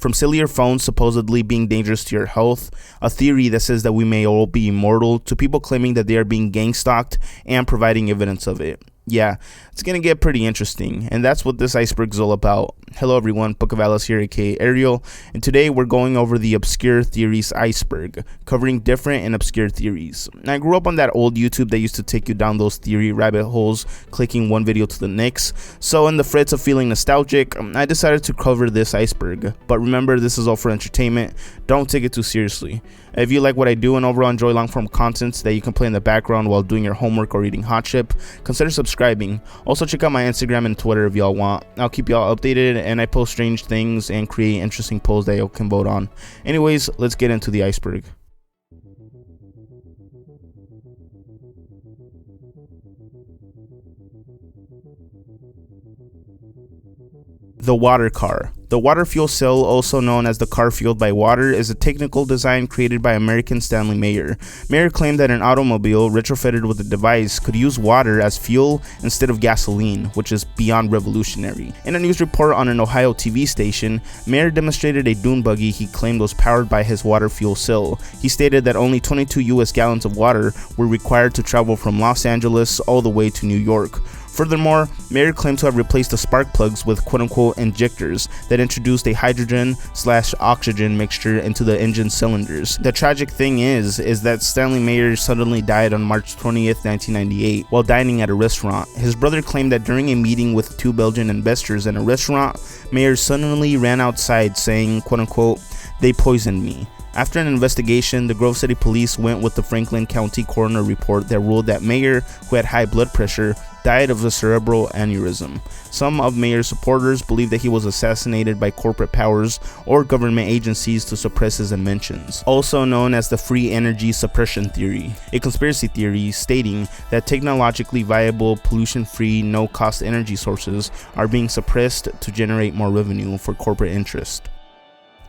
From cellular phones supposedly being dangerous to your health, a theory that says that we may all be immortal, to people claiming that they are being gang stalked and providing evidence of it. Yeah, it's gonna get pretty interesting, and that's what this iceberg is all about. Hello everyone, Book of Valis here, aka Ariel, and today we're going over the Obscure Theories Iceberg, covering different and obscure theories. I grew up on that old YouTube that used to take you down those theory rabbit holes, clicking one video to the next, so in the fritz of feeling nostalgic, I decided to cover this iceberg. But remember, this is all for entertainment, don't take it too seriously. If you like what I do and overall enjoy long-form content that you can play in the background while doing your homework or eating hot chip, consider subscribing. Also check out my Instagram and Twitter if y'all want. I'll keep y'all updated, and I post strange things and create interesting polls that y'all can vote on. Anyways, let's get into the iceberg. The water car. The water fuel cell, also known as the car fueled by water, is a technical design created by American Stanley Meyer. Meyer claimed that an automobile retrofitted with the device could use water as fuel instead of gasoline, which is beyond revolutionary. In a news report on an Ohio TV station, Meyer demonstrated a dune buggy he claimed was powered by his water fuel cell. He stated that only 22 US gallons of water were required to travel from Los Angeles all the way to New York. Furthermore, Meyer claimed to have replaced the spark plugs with quote-unquote injectors that introduced a hydrogen/oxygen mixture into the engine cylinders. The tragic thing is that Stanley Meyer suddenly died on March 20th, 1998 while dining at a restaurant. His brother claimed that during a meeting with two Belgian investors in a restaurant, Meyer suddenly ran outside saying, quote-unquote, "They poisoned me." After an investigation, the Grove City Police went with the Franklin County coroner report that ruled that Meyer, who had high blood pressure, died of a cerebral aneurysm. Some of Meyer's supporters believe that he was assassinated by corporate powers or government agencies to suppress his inventions, also known as the free energy suppression theory, a conspiracy theory stating that technologically viable, pollution-free, no-cost energy sources are being suppressed to generate more revenue for corporate interest.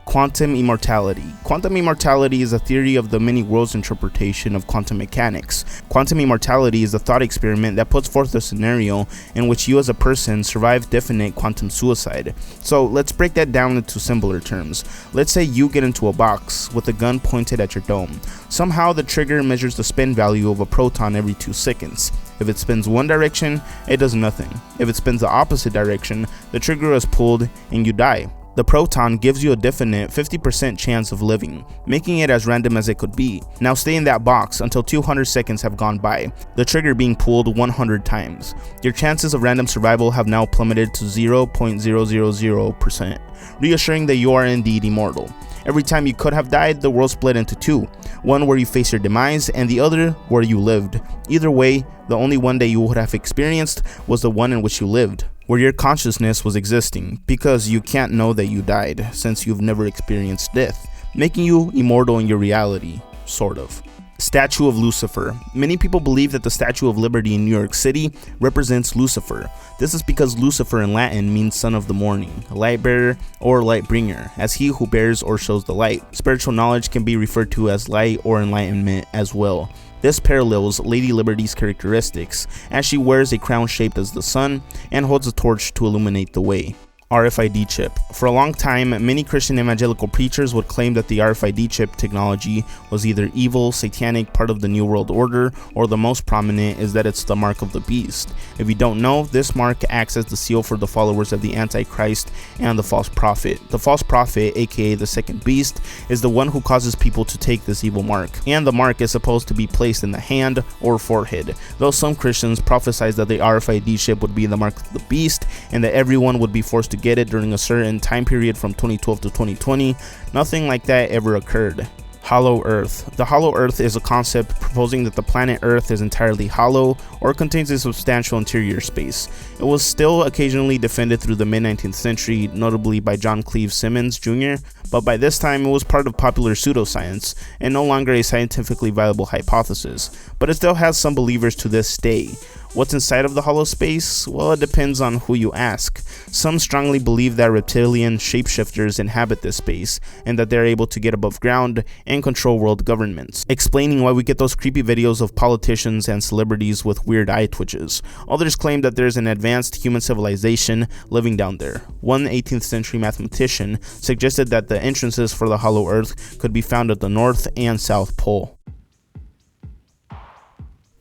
Quantum immortality. Quantum immortality is a theory of the many worlds interpretation of quantum mechanics. Quantum immortality is a thought experiment that puts forth a scenario in which you as a person survive definite quantum suicide. So let's break that down into simpler terms. Let's say you get into a box with a gun pointed at your dome. Somehow the trigger measures the spin value of a proton every 2 seconds. If it spins one direction, it does nothing. If it spins the opposite direction, the trigger is pulled and you die. The proton gives you a definite 50% chance of living, making it as random as it could be. Now stay in that box until 200 seconds have gone by, the trigger being pulled 100 times. Your chances of random survival have now plummeted to 0.000%, reassuring that you are indeed immortal. Every time you could have died, the world split into two, one where you face your demise and the other where you lived. Either way, the only one that you would have experienced was the one in which you lived, where your consciousness was existing, because you can't know that you died since you've never experienced death, making you immortal in your reality, sort of. Statue of Lucifer. Many people believe that the Statue of Liberty in New York City represents Lucifer. This is because Lucifer in Latin means son of the morning, light bearer, or light bringer, as he who bears or shows the light. Spiritual knowledge can be referred to as light or enlightenment as well. This parallels Lady Liberty's characteristics, as she wears a crown shaped as the sun and holds a torch to illuminate the way. RFID chip. For a long time, many Christian evangelical preachers would claim that the RFID chip technology was either evil, satanic, part of the New World Order, or the most prominent is that it's the mark of the beast. If you don't know, this mark acts as the seal for the followers of the Antichrist and the false prophet. The false prophet, aka the second beast, is the one who causes people to take this evil mark, and the mark is supposed to be placed in the hand or forehead, though some Christians prophesied that the RFID chip would be the mark of the beast and that everyone would be forced to get it during a certain time period from 2012 to 2020. Nothing like that ever occurred. Hollow Earth. The hollow Earth is a concept proposing that the planet Earth is entirely hollow or contains a substantial interior space. It was still occasionally defended through the mid-19th century, notably by John Cleve Simmons Jr., but by this time it was part of popular pseudoscience and no longer a scientifically viable hypothesis, but it still has some believers to this day. What's inside of the hollow space? Well, it depends on who you ask. Some strongly believe that reptilian shapeshifters inhabit this space, and that they're able to get above ground and control world governments, explaining why we get those creepy videos of politicians and celebrities with weird eye twitches. Others claim that there's an advanced human civilization living down there. One 18th century mathematician suggested that the entrances for the hollow earth could be found at the North and South Pole.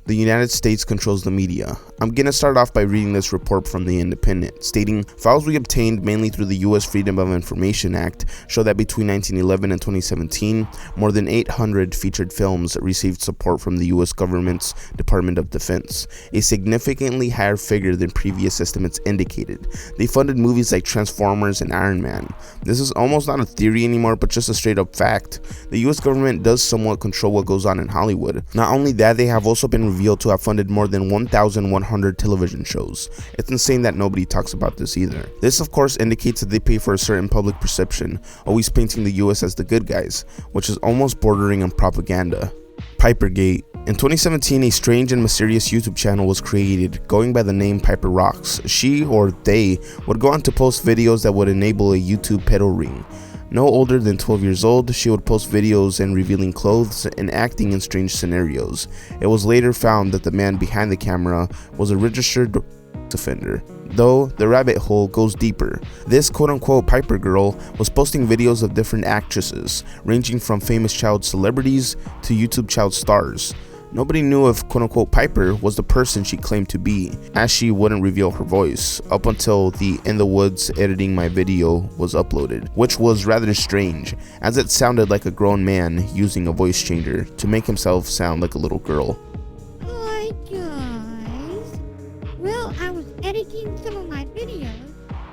The United States controls the media. I'm gonna start off by reading this report from The Independent, stating, files we obtained mainly through the U.S. Freedom of Information Act show that between 1911 and 2017, more than 800 featured films received support from the U.S. government's Department of Defense, a significantly higher figure than previous estimates indicated. They funded movies like Transformers and Iron Man. This is almost not a theory anymore, but just a straight up fact. The U.S. government does somewhat control what goes on in Hollywood. Not only that, they have also been revealed to have funded more than 1,100 television shows. It's insane that nobody talks about this either. This of course indicates that they pay for a certain public perception, always painting the US as the good guys, which is almost bordering on propaganda. Pipergate. In 2017, a strange and mysterious YouTube channel was created, going by the name Piper Rocks. She, or they, would go on to post videos that would enable a YouTube pedal ring. No older than 12 years old, she would post videos and revealing clothes and acting in strange scenarios. It was later found that the man behind the camera was a registered offender, though the rabbit hole goes deeper. This quote-unquote Piper girl was posting videos of different actresses, ranging from famous child celebrities to YouTube child stars. Nobody knew if quote-unquote Piper was the person she claimed to be, as she wouldn't reveal her voice, up until the In the Woods editing my video was uploaded, which was rather strange, as it sounded like a grown man using a voice changer to make himself sound like a little girl. Hi guys, well I was editing some of my videos.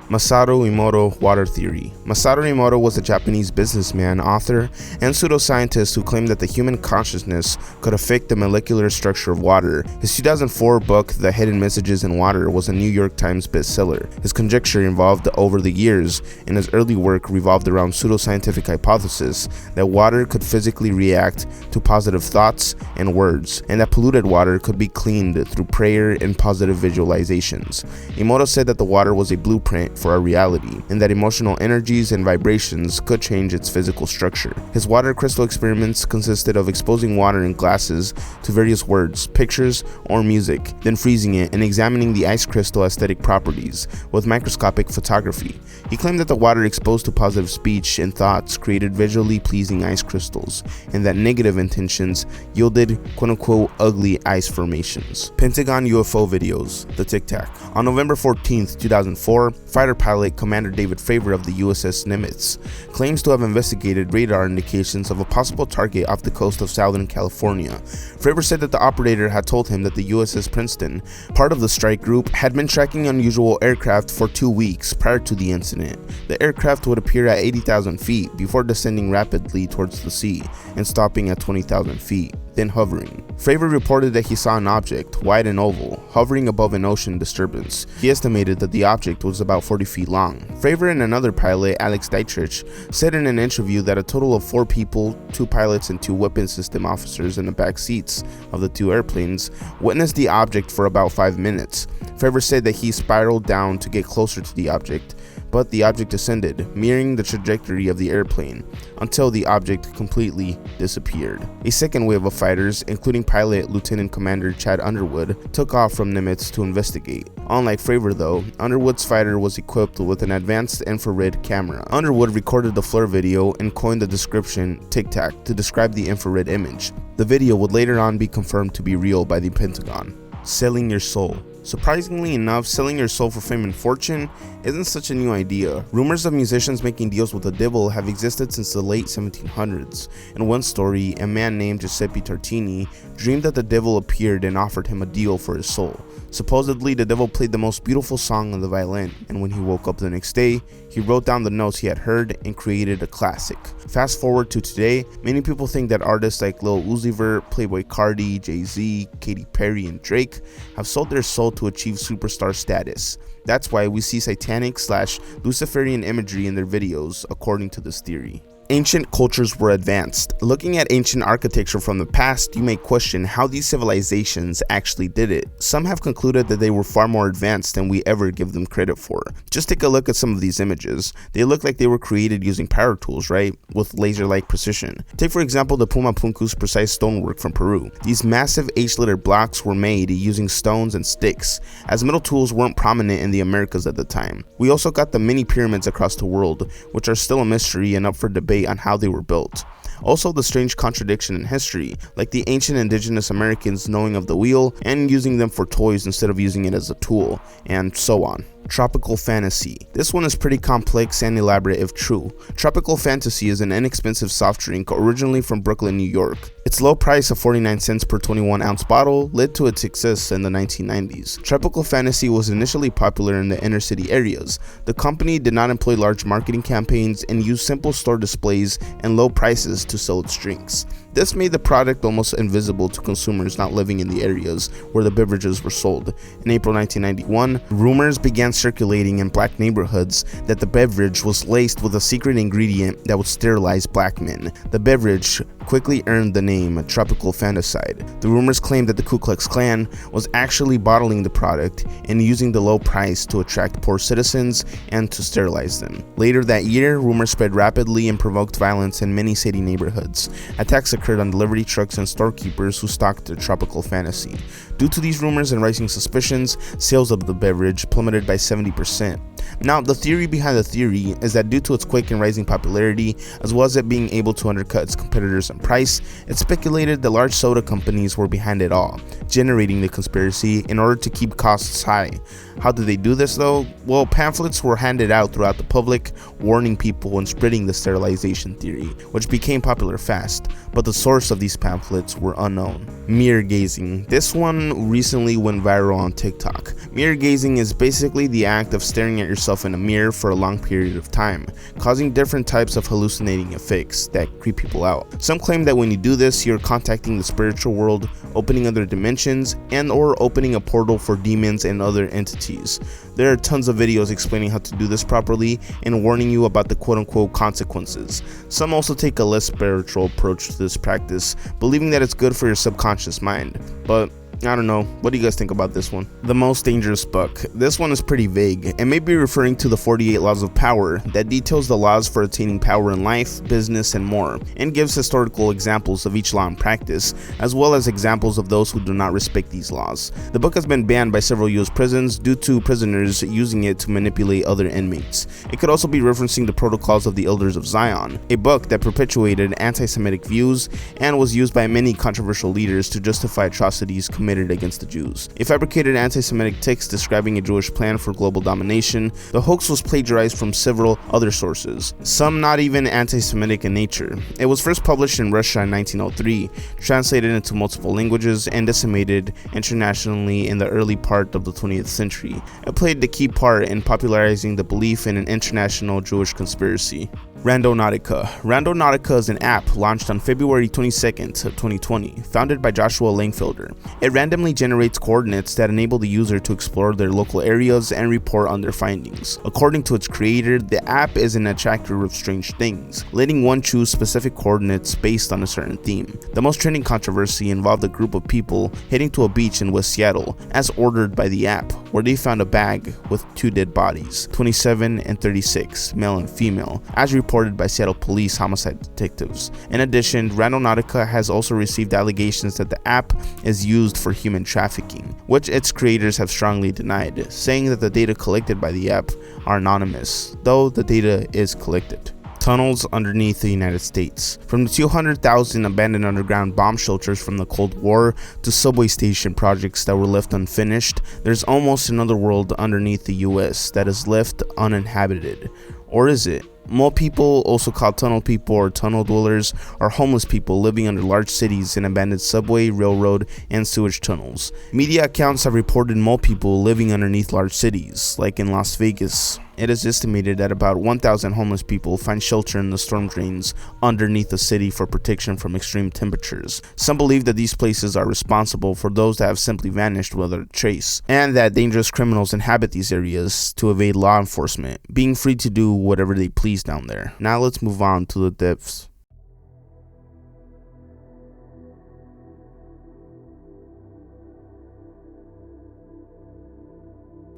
Masaru Emoto Water Theory. Masaru Emoto was a Japanese businessman, author, and pseudoscientist who claimed that the human consciousness could affect the molecular structure of water. His 2004 book, The Hidden Messages in Water, was a New York Times bestseller. His conjecture evolved over the years, and his early work revolved around pseudoscientific hypothesis that water could physically react to positive thoughts and words, and that polluted water could be cleaned through prayer and positive visualizations. Emoto said that the water was a blueprint for our reality, and that emotional energies and vibrations could change its physical structure. His water crystal experiments consisted of exposing water in glasses to various words, pictures, or music, then freezing it and examining the ice crystal aesthetic properties with microscopic photography. He claimed that the water exposed to positive speech and thoughts created visually pleasing ice crystals, and that negative intentions yielded quote-unquote ugly ice formations. Pentagon UFO videos, the Tic Tac. On November 14th, 2004, fighter pilot Commander David Fravor of the USS Nimitz claims to have investigated radar indications of a possible target off the coast of Southern California. Fravor said that the operator had told him that the USS Princeton, part of the strike group, had been tracking unusual aircraft for 2 weeks prior to the incident. The aircraft would appear at 80,000 feet before descending rapidly towards the sea and stopping at 20,000 feet, then hovering. Fravor reported that he saw an object, wide and oval, hovering above an ocean disturbance. He estimated that the object was about 40 feet long. Fravor and another pilot, Alex Dietrich, said in an interview that a total of 4 people, 2 pilots and 2 weapon system officers in the back seats of the 2 airplanes, witnessed the object for about 5 minutes. Fravor said that he spiraled down to get closer to the object, but the object descended, mirroring the trajectory of the airplane, until the object completely disappeared. A second wave of fighters, including pilot Lieutenant Commander Chad Underwood, took off from Nimitz to investigate. Unlike Fravor though, Underwood's fighter was equipped with an advanced infrared camera. Underwood recorded the FLIR video and coined the description Tic Tac to describe the infrared image. The video would later on be confirmed to be real by the Pentagon. Selling your soul. Surprisingly enough, selling your soul for fame and fortune isn't such a new idea. Rumors of musicians making deals with the devil have existed since the late 1700s. In one story, a man named Giuseppe Tartini dreamed that the devil appeared and offered him a deal for his soul. Supposedly, the devil played the most beautiful song on the violin, and when he woke up the next day, he wrote down the notes he had heard and created a classic. Fast forward to today, many people think that artists like Lil Uzi Vert, Playboi Carti, Jay-Z, Katy Perry, and Drake have sold their soul to achieve superstar status. That's why we see satanic/Luciferian imagery in their videos, according to this theory. Ancient cultures were advanced. Looking at ancient architecture from the past, you may question how these civilizations actually did it. Some have concluded that they were far more advanced than we ever give them credit for. Just take a look at some of these images. They look like they were created using power tools, right? With laser-like precision. Take for example the Pumapunku's precise stonework from Peru. These massive H-lettered blocks were made using stones and sticks, as metal tools weren't prominent in the Americas at the time. We also got the mini pyramids across the world, which are still a mystery and up for debate on how they were built. Also the strange contradiction in history, like the ancient indigenous Americans knowing of the wheel and using them for toys instead of using it as a tool, and so on. Tropical fantasy. This one is pretty complex and elaborate if true. Tropical fantasy is an inexpensive soft drink originally from Brooklyn, New York. Its low price of 49 cents per 21-ounce bottle led to its success in the 1990s. Tropical fantasy was initially popular in the inner city areas. The company did not employ large marketing campaigns and used simple store displays and low prices to sell its drinks. This made the product almost invisible to consumers not living in the areas where the beverages were sold. In April 1991, rumors began circulating in black neighborhoods that the beverage was laced with a secret ingredient that would sterilize black men. The beverage quickly earned the name Tropical Fanticide. The rumors claimed that the Ku Klux Klan was actually bottling the product and using the low price to attract poor citizens and to sterilize them. Later that year, rumors spread rapidly and provoked violence in many city neighborhoods. Attacks occurred on delivery trucks and storekeepers who stocked the Tropical Fantasy. Due to these rumors and rising suspicions, sales of the beverage plummeted by 70%. Now, the theory behind the theory is that due to its quick and rising popularity, as well as it being able to undercut its competitors in price, it's speculated that large soda companies were behind it all, generating the conspiracy in order to keep costs high. How did they do this though? Well, pamphlets were handed out throughout the public, warning people and spreading the sterilization theory, which became popular fast, but the source of these pamphlets were unknown. Mirror gazing. This one recently went viral on TikTok. Mirror gazing is basically the act of staring at yourself in a mirror for a long period of time, causing different types of hallucinating effects that creep people out. Some claim that when you do this, you're contacting the spiritual world, opening other dimensions, and or opening a portal for demons and other entities. There are tons of videos explaining how to do this properly and warning you about the quote-unquote consequences. Some also take a less spiritual approach to this practice, believing that it's good for your subconscious mind. But I don't know, what do you guys think about this one? The most dangerous book. This one is pretty vague and may be referring to the 48 Laws of Power that details the laws for attaining power in life, business, and more, and gives historical examples of each law in practice, as well as examples of those who do not respect these laws. The book has been banned by several US prisons due to prisoners using it to manipulate other inmates. It could also be referencing the Protocols of the Elders of Zion, a book that perpetuated anti-Semitic views and was used by many controversial leaders to justify atrocities committed against the Jews. A fabricated anti-Semitic text describing a Jewish plan for global domination, the hoax was plagiarized from several other sources, some not even anti-Semitic in nature. It was first published in Russia in 1903, translated into multiple languages, and disseminated internationally in the early part of the 20th century. It played the key part in popularizing the belief in an international Jewish conspiracy. Randonautica. Randonautica is an app launched on February 22nd, 2020, founded by Joshua Langfelder. It randomly generates coordinates that enable the user to explore their local areas and report on their findings. According to its creator, the app is an attractor of strange things, letting one choose specific coordinates based on a certain theme. The most trending controversy involved a group of people heading to a beach in West Seattle, as ordered by the app, where they found a bag with 2 dead bodies, 27 and 36, male and female, as reported by Seattle police homicide detectives. In addition, Randonautica has also received allegations that the app is used for human trafficking, which its creators have strongly denied, saying that the data collected by the app are anonymous, though the data is collected. Tunnels underneath the United States. From the 200,000 abandoned underground bomb shelters from the Cold War to subway station projects that were left unfinished, there's almost another world underneath the US that is left uninhabited. Or is it? Mole people, also called tunnel people or tunnel dwellers, are homeless people living under large cities in abandoned subway, railroad, and sewage tunnels. Media accounts have reported mole people living underneath large cities, like in Las Vegas. It is estimated that about 1,000 homeless people find shelter in the storm drains underneath the city for protection from extreme temperatures. Some believe that these places are responsible for those that have simply vanished without a trace, and that dangerous criminals inhabit these areas to evade law enforcement, being free to do whatever they please down there. Now let's move on to the depths.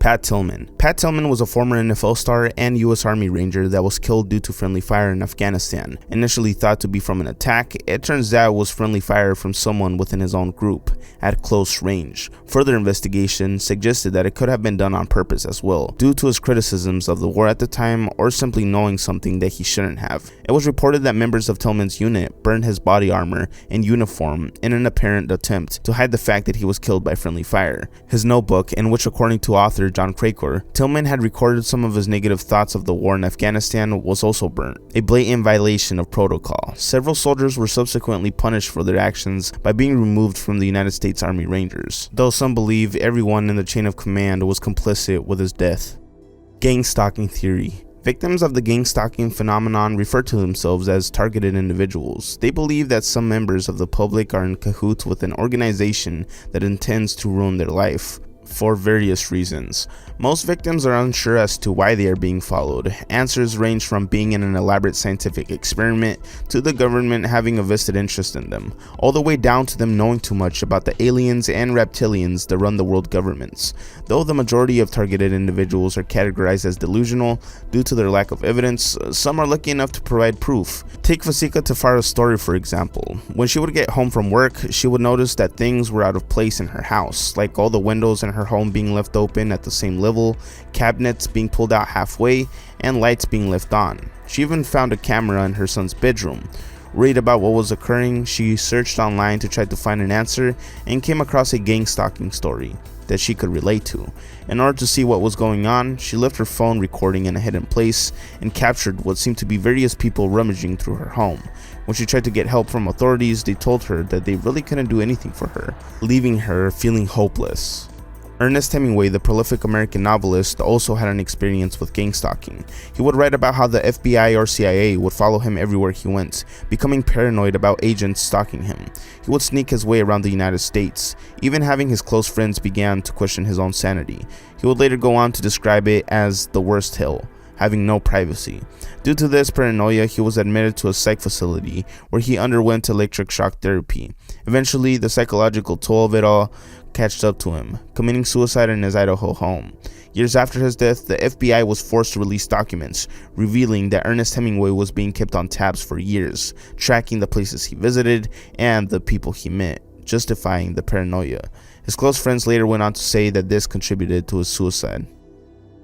Pat Tillman. Pat Tillman was a former NFL star and US Army Ranger that was killed due to friendly fire in Afghanistan. Initially thought to be from an attack, it turns out it was friendly fire from someone within his own group, at close range. Further investigation suggested that it could have been done on purpose as well, due to his criticisms of the war at the time or simply knowing something that he shouldn't have. It was reported that members of Tillman's unit burned his body armor and uniform in an apparent attempt to hide the fact that he was killed by friendly fire. His notebook, in which according to author John Krakauer, Tillman had recorded some of his negative thoughts of the war in Afghanistan, was also burnt, a blatant violation of protocol. Several soldiers were subsequently punished for their actions by being removed from the United States Army Rangers, though some believe everyone in the chain of command was complicit with his death. Gang stalking theory. Victims of the gang stalking phenomenon refer to themselves as targeted individuals. They believe that some members of the public are in cahoots with an organization that intends to ruin their life, for various reasons. Most victims are unsure as to why they are being followed. Answers range from being in an elaborate scientific experiment to the government having a vested interest in them, all the way down to them knowing too much about the aliens and reptilians that run the world governments. Though the majority of targeted individuals are categorized as delusional due to their lack of evidence, some are lucky enough to provide proof. Take Vasika Tafara's story for example. When she would get home from work, she would notice that things were out of place in her house, like all the windows in her home being left open at the same level, cabinets being pulled out halfway, and lights being left on. She even found a camera in her son's bedroom. Worried about what was occurring, she searched online to try to find an answer and came across a gang stalking story that she could relate to. In order to see what was going on, she left her phone recording in a hidden place and captured what seemed to be various people rummaging through her home. When she tried to get help from authorities, they told her that they really couldn't do anything for her, leaving her feeling hopeless. Ernest Hemingway, the prolific American novelist, also had an experience with gang stalking. He would write about how the FBI or CIA would follow him everywhere he went, becoming paranoid about agents stalking him. He would sneak his way around the United States. Even having his close friends began to question his own sanity. He would later go on to describe it as the worst hell, having no privacy. Due to this paranoia, he was admitted to a psych facility where he underwent electric shock therapy. Eventually, the psychological toll of it all catched up to him, committing suicide in his Idaho home. Years after his death, the FBI was forced to release documents revealing that Ernest Hemingway was being kept on tabs for years, tracking the places he visited and the people he met, justifying the paranoia. His close friends later went on to say that this contributed to his suicide.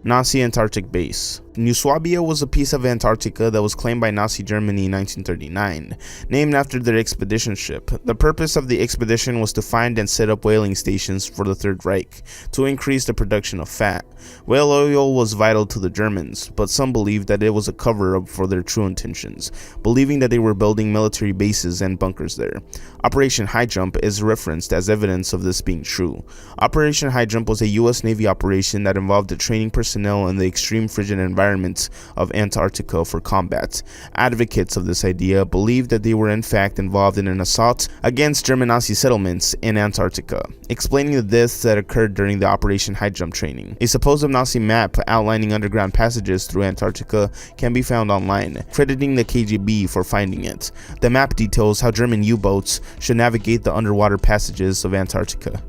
Nazi Antarctic Base. New Swabia was a piece of Antarctica that was claimed by Nazi Germany in 1939, named after their expedition ship. The purpose of the expedition was to find and set up whaling stations for the Third Reich to increase the production of fat. Whale oil was vital to the Germans, but some believed that it was a cover-up for their true intentions, believing that they were building military bases and bunkers there. Operation High Jump is referenced as evidence of this being true. Operation High Jump was a U.S. Navy operation that involved the training personnel in the extreme frigid environment of Antarctica for combat. Advocates of this idea believed that they were in fact involved in an assault against German Nazi settlements in Antarctica, explaining the deaths that occurred during the Operation High Jump training. A supposed Nazi map outlining underground passages through Antarctica can be found online, crediting the KGB for finding it. The map details how German U-boats should navigate the underwater passages of Antarctica.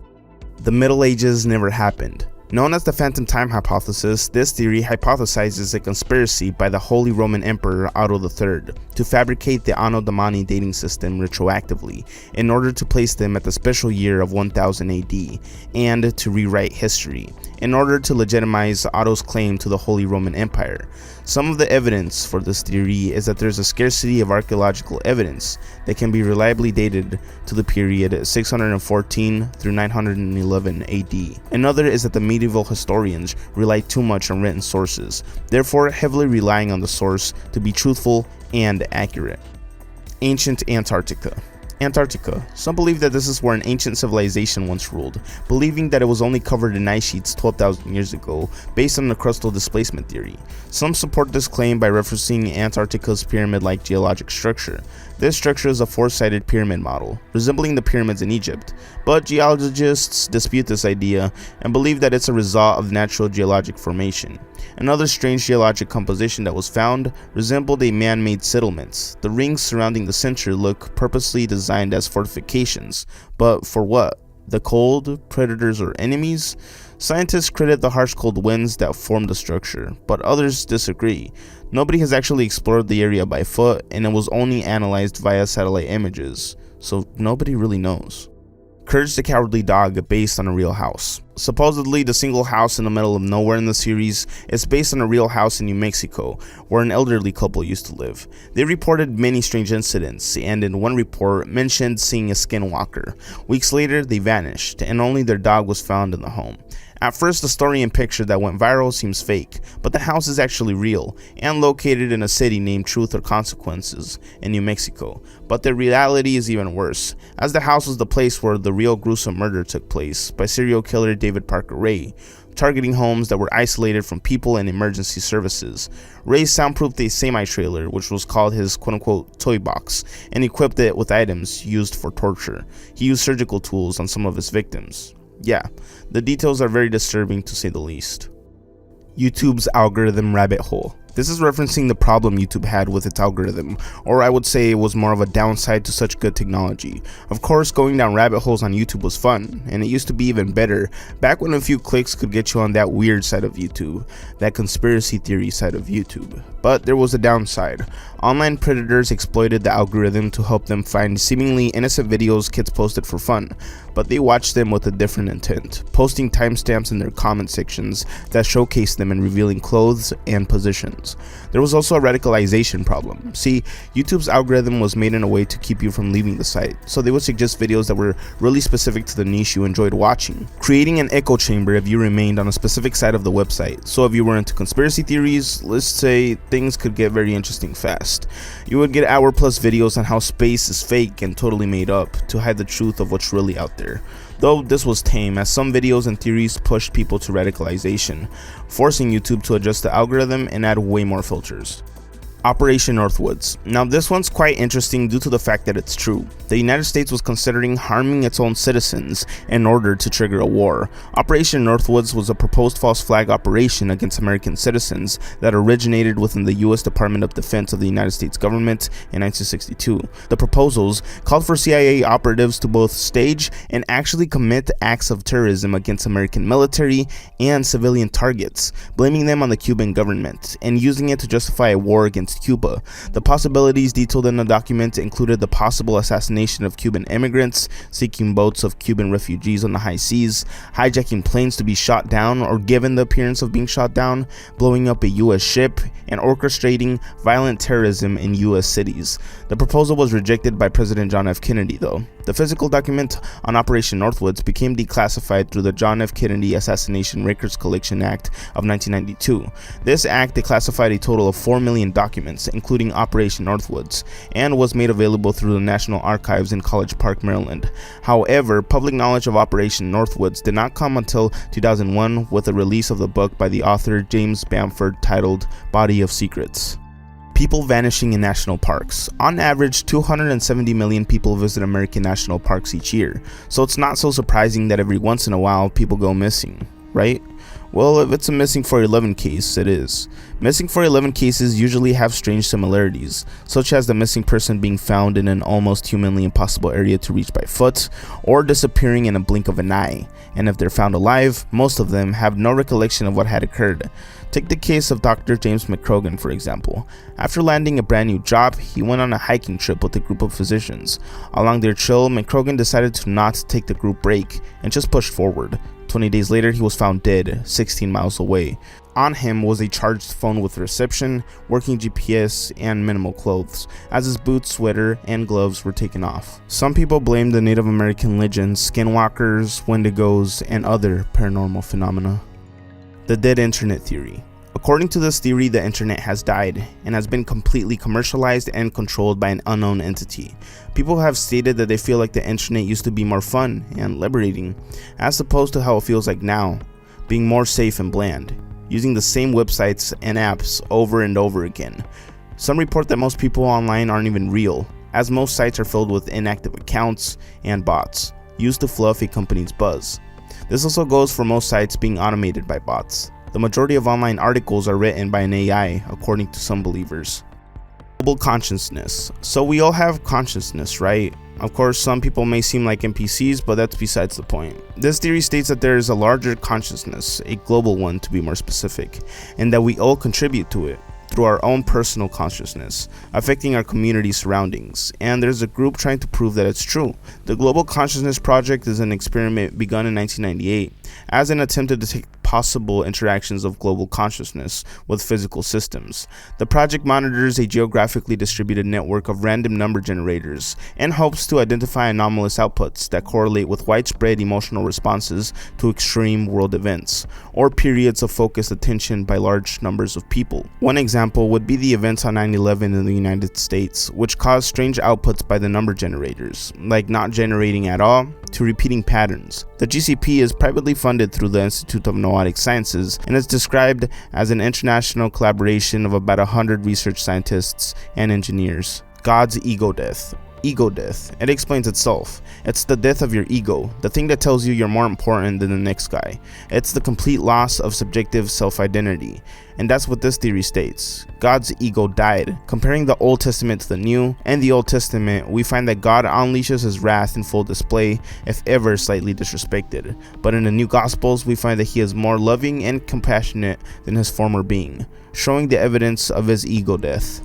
The Middle Ages never happened. Known as the Phantom Time Hypothesis, this theory hypothesizes a conspiracy by the Holy Roman Emperor Otto III to fabricate the Anno Domini dating system retroactively in order to place them at the special year of 1000 AD and to rewrite history in order to legitimize Otto's claim to the Holy Roman Empire. Some of the evidence for this theory is that there's a scarcity of archaeological evidence that can be reliably dated to the period 614 through 911 AD. Another is that the medieval historians rely too much on written sources, therefore heavily relying on the source to be truthful and accurate. Ancient Antarctica. Antarctica. Some believe that this is where an ancient civilization once ruled, believing that it was only covered in ice sheets 12,000 years ago, based on the crustal displacement theory. Some support this claim by referencing Antarctica's pyramid-like geologic structure. This structure is a four-sided pyramid model, resembling the pyramids in Egypt, but geologists dispute this idea and believe that it's a result of natural geologic formation. Another strange geologic composition that was found resembled a man-made settlement. The rings surrounding the center look purposely designed as fortifications, but for what? The cold, predators, or enemies? Scientists credit the harsh cold winds that formed the structure, but others disagree. Nobody has actually explored the area by foot, and it was only analyzed via satellite images, so nobody really knows. Courage the Cowardly Dog, based on a real house. Supposedly, the single house in the middle of nowhere in the series is based on a real house in New Mexico, where an elderly couple used to live. They reported many strange incidents, and in one report mentioned seeing a skinwalker. Weeks later, they vanished, and only their dog was found in the home. At first, the story and picture that went viral seems fake, but the house is actually real, and located in a city named Truth or Consequences in New Mexico. But the reality is even worse, as the house was the place where the real gruesome murder took place by serial killer David Parker Ray, targeting homes that were isolated from people and emergency services. Ray soundproofed a semi-trailer, which was called his quote-unquote toy box, and equipped it with items used for torture. He used surgical tools on some of his victims. Yeah, the details are very disturbing to say the least. YouTube's algorithm rabbit hole. This is referencing the problem YouTube had with its algorithm, or I would say it was more of a downside to such good technology. Of course, going down rabbit holes on YouTube was fun, and it used to be even better back when a few clicks could get you on that weird side of YouTube, that conspiracy theory side of YouTube. But there was a downside. Online predators exploited the algorithm to help them find seemingly innocent videos kids posted for fun, but they watched them with a different intent, posting timestamps in their comment sections that showcased them and revealing clothes and positions. There was also a radicalization problem. See, YouTube's algorithm was made in a way to keep you from leaving the site, so they would suggest videos that were really specific to the niche you enjoyed watching, creating an echo chamber if you remained on a specific side of the website. So if you were into conspiracy theories, let's say, things could get very interesting fast. You would get hour-plus videos on how space is fake and totally made up to hide the truth of what's really out there. Though this was tame, as some videos and theories pushed people to radicalization, forcing YouTube to adjust the algorithm and add way more filters. Operation Northwoods. Now this one's quite interesting due to the fact that it's true. The United States was considering harming its own citizens in order to trigger a war. Operation Northwoods was a proposed false flag operation against American citizens that originated within the US Department of Defense of the United States government in 1962. The proposals called for CIA operatives to both stage and actually commit acts of terrorism against American military and civilian targets, blaming them on the Cuban government and using it to justify a war against Cuba. The possibilities detailed in the document included the possible assassination of Cuban immigrants, sinking boats of Cuban refugees on the high seas, hijacking planes to be shot down or given the appearance of being shot down, blowing up a US ship, and orchestrating violent terrorism in US cities. The proposal was rejected by President John F. Kennedy, though. The physical document on Operation Northwoods became declassified through the John F. Kennedy Assassination Records Collection Act of 1992. This act declassified a total of 4 million documents, including Operation Northwoods, and was made available through the National Archives in College Park, Maryland. However, public knowledge of Operation Northwoods did not come until 2001 with the release of the book by the author James Bamford titled Body of Secrets. People vanishing in national parks. On average, 270 million people visit American national parks each year, so it's not so surprising that every once in a while people go missing, right? Well, if it's a missing 411 case, it is. Missing 411 cases usually have strange similarities, such as the missing person being found in an almost humanly impossible area to reach by foot, or disappearing in a blink of an eye, and if they're found alive, most of them have no recollection of what had occurred. Take the case of Dr. James McCrogan, for example. After landing a brand new job, he went on a hiking trip with a group of physicians. Along their trail, McCrogan decided to not take the group break and just pushed forward. 20 days later, he was found dead, 16 miles away. On him was a charged phone with reception, working GPS, and minimal clothes, as his boots, sweater, and gloves were taken off. Some people blame the Native American legends, skinwalkers, wendigos, and other paranormal phenomena. The dead internet theory. According to this theory, the internet has died and has been completely commercialized and controlled by an unknown entity. People have stated that they feel like the internet used to be more fun and liberating, as opposed to how it feels like now, being more safe and bland, using the same websites and apps over and over again. Some report that most people online aren't even real, as most sites are filled with inactive accounts and bots, used to fluff a company's buzz. This also goes for most sites being automated by bots. The majority of online articles are written by an AI, according to some believers. Global consciousness. So we all have consciousness, right? Of course, some people may seem like NPCs, but that's besides the point. This theory states that there is a larger consciousness, a global one to be more specific, and that we all contribute to it through our own personal consciousness, affecting our community surroundings, and there's a group trying to prove that it's true. The Global Consciousness Project is an experiment begun in 1998 as an attempt to detect possible interactions of global consciousness with physical systems. The project monitors a geographically distributed network of random number generators and hopes to identify anomalous outputs that correlate with widespread emotional responses to extreme world events, or periods of focused attention by large numbers of people. One example would be the events on 9/11 in the United States, which caused strange outputs by the number generators, like not generating at all to repeating patterns. The GCP is privately funded through the Institute of Noetic Sciences and is described as an international collaboration of about 100 research scientists and engineers. God's ego death. Ego death. It explains itself. It's the death of your ego, the thing that tells you you're more important than the next guy. It's the complete loss of subjective self-identity. And that's what this theory states. God's ego died. Comparing the Old Testament to the New and the Old Testament, we find that God unleashes his wrath in full display, if ever slightly disrespected. But in the New Gospels, we find that he is more loving and compassionate than his former being, showing the evidence of his ego death.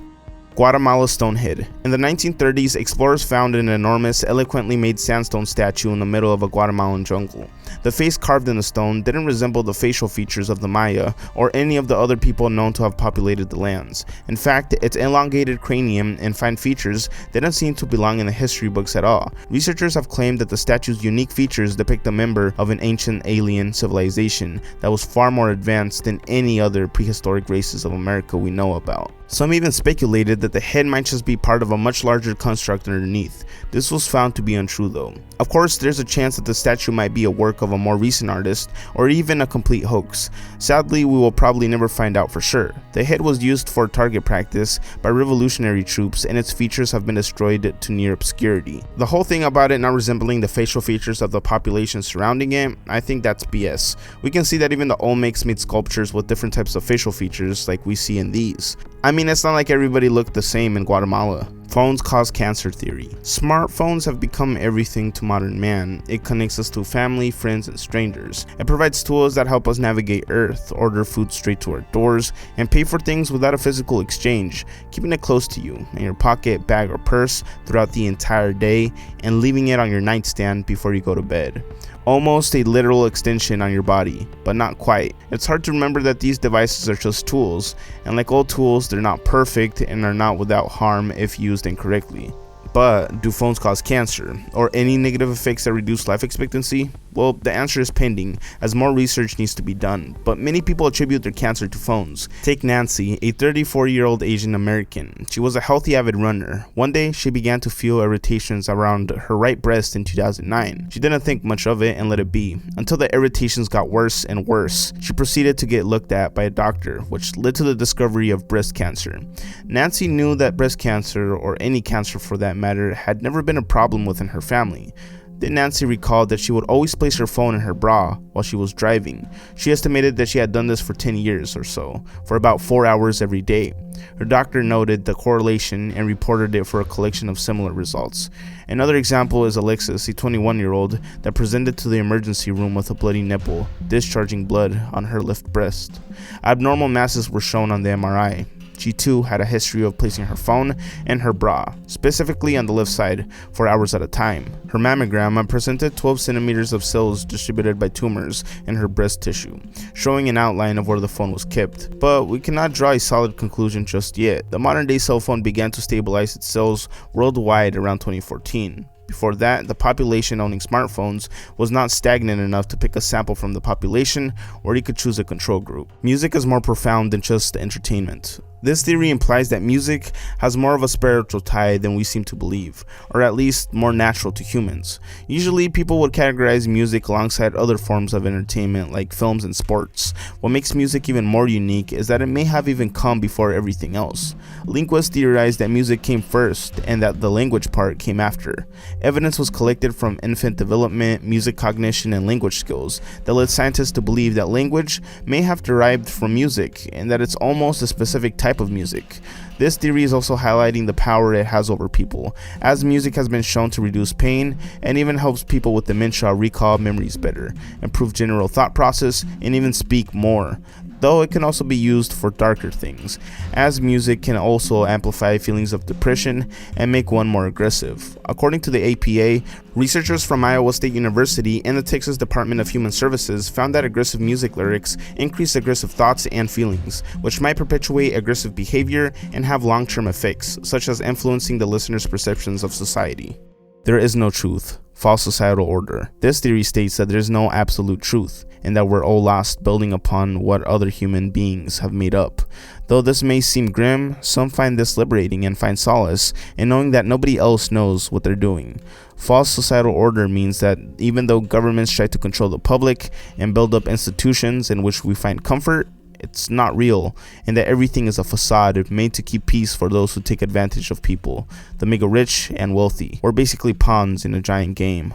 Guatemala Stonehead. In the 1930s, explorers found an enormous, eloquently made sandstone statue in the middle of a Guatemalan jungle. The face carved in the stone didn't resemble the facial features of the Maya or any of the other people known to have populated the lands. In fact, its elongated cranium and fine features didn't seem to belong in the history books at all. Researchers have claimed that the statue's unique features depict a member of an ancient alien civilization that was far more advanced than any other prehistoric races of America we know about. Some even speculated that the head might just be part of a much larger construct underneath. This was found to be untrue though. Of course, there's a chance that the statue might be a work of a more recent artist or even a complete hoax. Sadly, we will probably never find out for sure. The head was used for target practice by revolutionary troops and its features have been destroyed to near obscurity. The whole thing about it not resembling the facial features of the population surrounding it, I think that's BS. We can see that even the Olmecs made sculptures with different types of facial features like we see in these. I mean, it's not like everybody looked the same in Guatemala. Phones cause cancer theory. Smartphones have become everything to modern man. It connects us to family, friends, and strangers. It provides tools that help us navigate Earth, order food straight to our doors, and pay for things without a physical exchange, keeping it close to you, in your pocket, bag, or purse throughout the entire day, and leaving it on your nightstand before you go to bed. Almost a literal extension on your body, but not quite. It's hard to remember that these devices are just tools, and like all tools, they're not perfect and are not without harm if used incorrectly. But do phones cause cancer, or any negative effects that reduce life expectancy? Well, the answer is pending, as more research needs to be done, but many people attribute their cancer to phones. Take Nancy, a 34-year-old Asian American. She was a healthy avid runner. One day, she began to feel irritations around her right breast in 2009. She didn't think much of it and let it be, until the irritations got worse and worse. She proceeded to get looked at by a doctor, which led to the discovery of breast cancer. Nancy knew that breast cancer, or any cancer for that matter, had never been a problem within her family. Then Nancy recalled that she would always place her phone in her bra while she was driving. She estimated that she had done this for 10 years or so, for about 4 hours every day. Her doctor noted the correlation and reported it for a collection of similar results. Another example is Alexis, a 21-year-old that presented to the emergency room with a bloody nipple, discharging blood on her left breast. Abnormal masses were shown on the MRI. She too had a history of placing her phone in her bra, specifically on the left side, for hours at a time. Her mammogram presented 12 centimeters of cells distributed by tumors in her breast tissue, showing an outline of where the phone was kept. But we cannot draw a solid conclusion just yet. The modern day cell phone began to stabilize its cells worldwide around 2014. Before that, the population owning smartphones was not stagnant enough to pick a sample from the population, or you could choose a control group. Music is more profound than just entertainment. This theory implies that music has more of a spiritual tie than we seem to believe, or at least more natural to humans. Usually, people would categorize music alongside other forms of entertainment like films and sports. What makes music even more unique is that it may have even come before everything else. Linguists theorized that music came first and that the language part came after. Evidence was collected from infant development, music cognition, and language skills that led scientists to believe that language may have derived from music and that it's almost a specific type of music. This theory is also highlighting the power it has over people, as music has been shown to reduce pain and even helps people with dementia recall memories better, improve general thought process, and even speak more. Though it can also be used for darker things, as music can also amplify feelings of depression and make one more aggressive. According to the APA, researchers from Iowa State University and the Texas Department of Human Services found that aggressive music lyrics increase aggressive thoughts and feelings, which might perpetuate aggressive behavior and have long-term effects, such as influencing the listener's perceptions of society. There is no truth. False societal order. This theory states that there is no absolute truth, and that we're all lost building upon what other human beings have made up. Though this may seem grim, some find this liberating and find solace in knowing that nobody else knows what they're doing. False societal order means that even though governments try to control the public and build up institutions in which we find comfort, it's not real, and that everything is a facade made to keep peace for those who take advantage of people, the mega rich and wealthy. We're basically pawns in a giant game.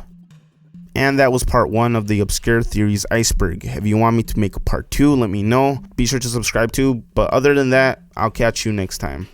And that was part 1 of the Obscure Theories Iceberg. If you want me to make a part 2, let me know. Be sure to subscribe too, but other than that, I'll catch you next time.